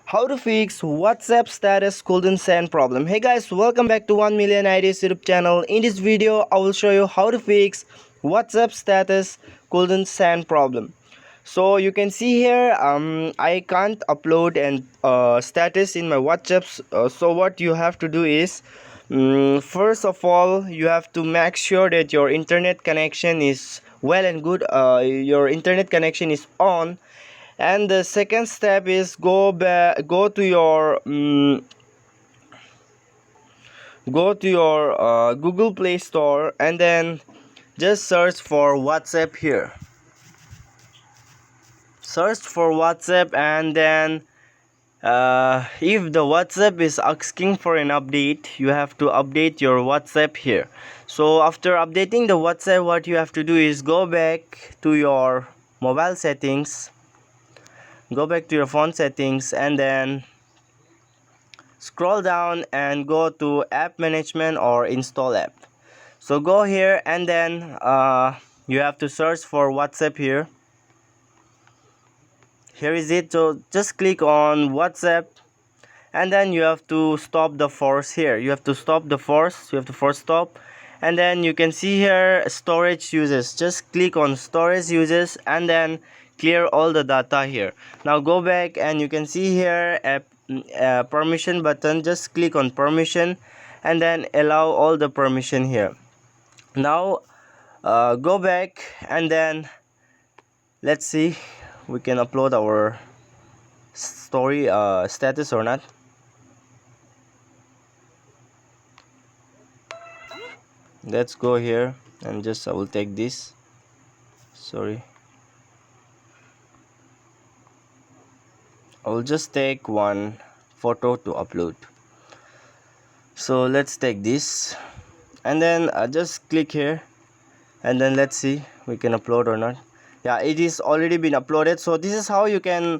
How to fix WhatsApp status couldn't send problem. Hey guys, welcome back to 1 million ideas YouTube channel. In this video I will show you how to fix WhatsApp status couldn't send problem. So you can see here I can't upload an status in my WhatsApp. So what you have to do is, first of all, you have to make sure that your internet connection is well and good. Your internet connection is on, and the second step is go to your Google Play Store, and then just search for WhatsApp here. Search for WhatsApp, and then if the WhatsApp is asking for an update, you have to update your WhatsApp here. So after updating the WhatsApp, what you have to do is go back to your mobile settings, go back to your phone settings, and then scroll down and go to app management or install app. So go here, and then you have to search for WhatsApp here. Here is it. So just click on WhatsApp, and then you have to stop the force here. You have to stop the force. You have to force stop, and then you can see here storage uses. Just click on storage uses and then clear all the data here. Now go back, and you can see here a permission button. Just click on permission and then allow all the permission here. Now go back, and then let's see we can upload our story status or not. Let's go here, and just I will take this. Sorry, I will just take one photo to upload. So let's take this, and then just click here, and then let's see we can upload or not. Yeah, it is already been uploaded. So this is how you can